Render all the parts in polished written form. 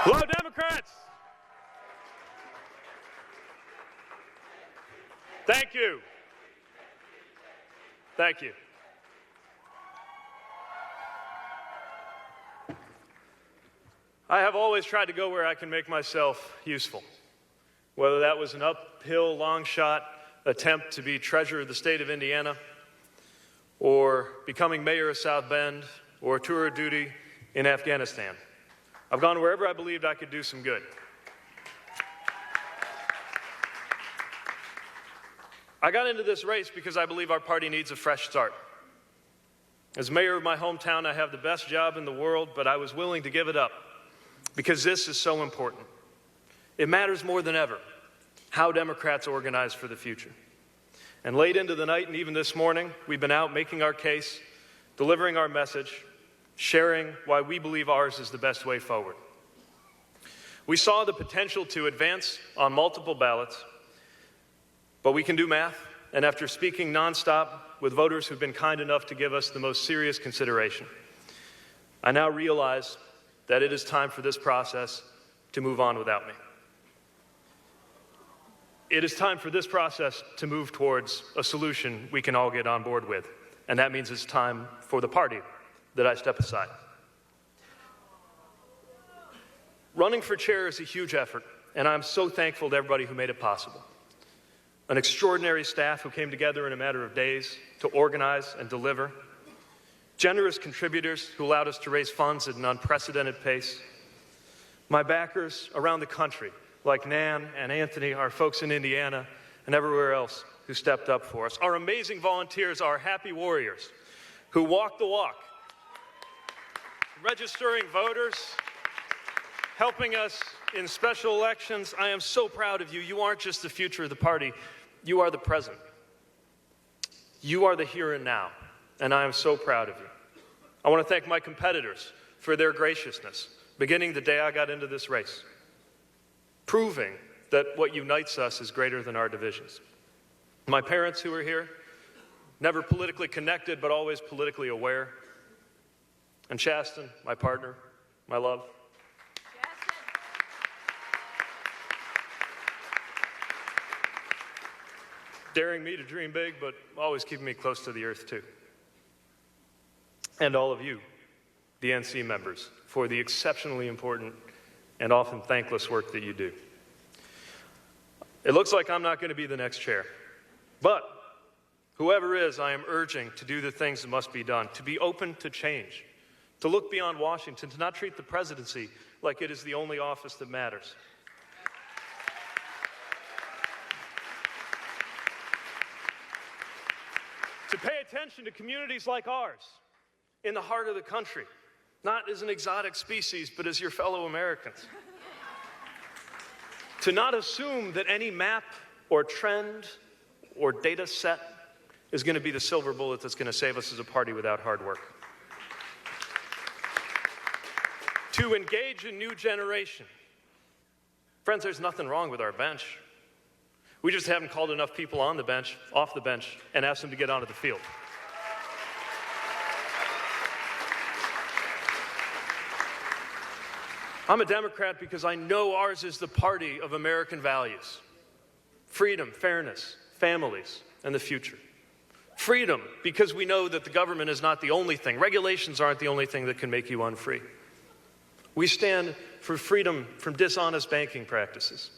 Hello, Democrats. Thank you. Thank you. I have always tried to go where I can make myself useful, whether that was an uphill, long shot attempt to be treasurer of the state of Indiana, or becoming mayor of South Bend, or tour of duty in Afghanistan. I've gone wherever I believed I could do some good. I got into this race because I believe our party needs a fresh start. As mayor of my hometown, I have the best job in the world, but I was willing to give it up because this is so important. It matters more than ever how Democrats organize for the future. And late into the night and even this morning, we've been out making our case, delivering our message, sharing why we believe ours is the best way forward. We saw the potential to advance on multiple ballots, but we can do math, and after speaking nonstop with voters who've been kind enough to give us the most serious consideration, I now realize that it is time for this process to move on without me. It is time for this process to move towards a solution we can all get on board with, and that means it's time for the party that I step aside. Running for chair is a huge effort, and I'm so thankful to everybody who made it possible. An extraordinary staff who came together in a matter of days to organize and deliver. Generous contributors who allowed us to raise funds at an unprecedented pace. My backers around the country, like Nan and Anthony, our folks in Indiana, and everywhere else who stepped up for us. Our amazing volunteers, our happy warriors, who walk the walk, registering voters, helping us in special elections. I am so proud of you. You aren't just the future of the party, you are the present. You are the here and now, and I am so proud of you. I want to thank my competitors for their graciousness, beginning the day I got into this race, proving that what unites us is greater than our divisions. My parents who are here, never politically connected, but always politically aware. And Chasten, my partner, my love. Daring me to dream big, but always keeping me close to the earth too. And all of you, the NC members, for the exceptionally important and often thankless work that you do. It looks like I'm not going to be the next chair, but whoever is, I am urging to do the things that must be done, to be open to change, to look beyond Washington, to not treat the presidency like it is the only office that matters. To pay attention to communities like ours, in the heart of the country, not as an exotic species, but as your fellow Americans. To not assume that any map or trend or data set is going to be the silver bullet that's going to save us as a party without hard work. To engage a new generation. Friends, there's nothing wrong with our bench. We just haven't called enough people on the bench, off the bench, and asked them to get onto the field. I'm a Democrat because I know ours is the party of American values. Freedom, fairness, families, and the future. Freedom, because we know that the government is not the only thing. Regulations aren't the only thing that can make you unfree. We stand for freedom from dishonest banking practices.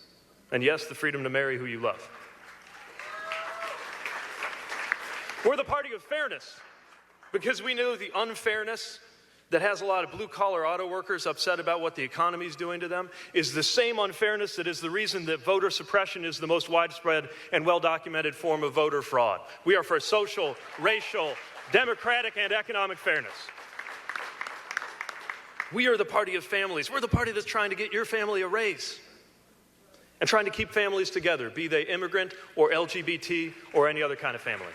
And yes, the freedom to marry who you love. We're the party of fairness because we know the unfairness that has a lot of blue-collar auto workers upset about what the economy is doing to them is the same unfairness that is the reason that voter suppression is the most widespread and well-documented form of voter fraud. We are for social, racial, democratic, and economic fairness. We are the party of families. We're the party that's trying to get your family a raise and trying to keep families together, be they immigrant or LGBT or any other kind of family.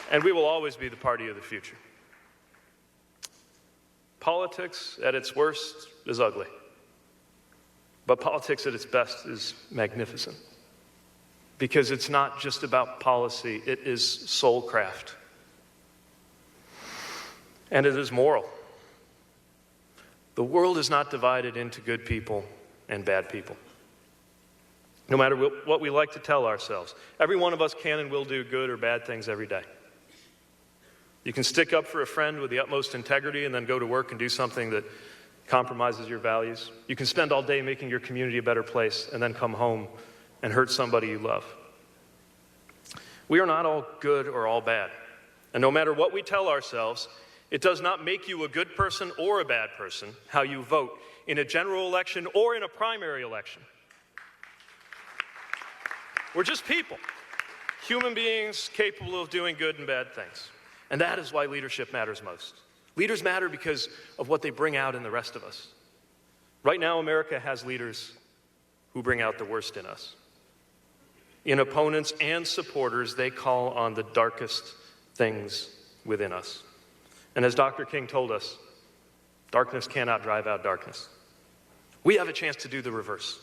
And we will always be the party of the future. Politics at its worst is ugly, but politics at its best is magnificent because it's not just about policy, it is soulcraft. And it is moral. The world is not divided into good people and bad people. No matter what we like to tell ourselves, every one of us can and will do good or bad things every day. You can stick up for a friend with the utmost integrity and then go to work and do something that compromises your values. You can spend all day making your community a better place and then come home and hurt somebody you love. We are not all good or all bad. And no matter what we tell ourselves, it does not make you a good person or a bad person how you vote in a general election or in a primary election. We're just people, human beings capable of doing good and bad things. And that is why leadership matters most. Leaders matter because of what they bring out in the rest of us. Right now, America has leaders who bring out the worst in us. In opponents and supporters, they call on the darkest things within us. And as Dr. King told us, darkness cannot drive out darkness. We have a chance to do the reverse.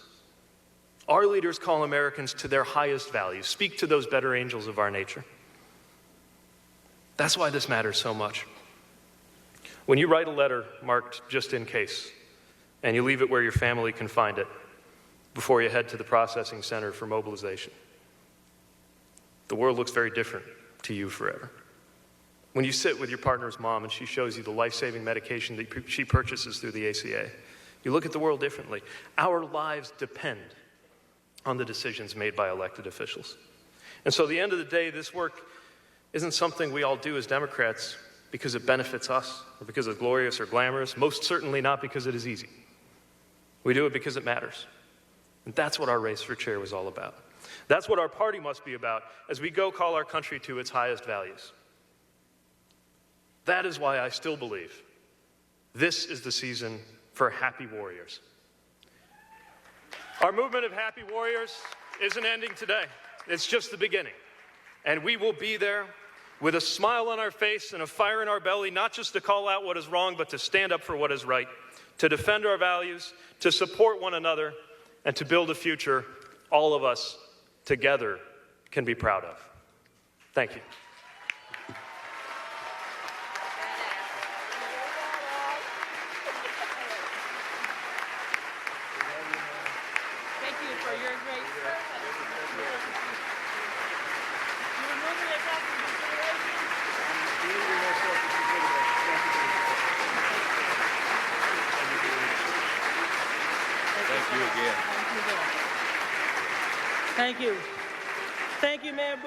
Our leaders call Americans to their highest values, speak to those better angels of our nature. That's why this matters so much. When you write a letter marked just in case, and you leave it where your family can find it before you head to the processing center for mobilization, the world looks very different to you forever. When you sit with your partner's mom and she shows you the life-saving medication that she purchases through the ACA, you look at the world differently. Our lives depend on the decisions made by elected officials. And so at the end of the day, this work isn't something we all do as Democrats because it benefits us or because it's glorious or glamorous, most certainly not because it is easy. We do it because it matters. And that's what our race for chair was all about. That's what our party must be about as we go call our country to its highest values. That is why I still believe this is the season for happy warriors. Our movement of happy warriors isn't ending today. It's just the beginning. And we will be there with a smile on our face and a fire in our belly, not just to call out what is wrong, but to stand up for what is right, to defend our values, to support one another, and to build a future all of us together can be proud of. Thank you. Thank you for your great service. You were moving us up in consideration. Thank you again. Thank you. Thank you, man.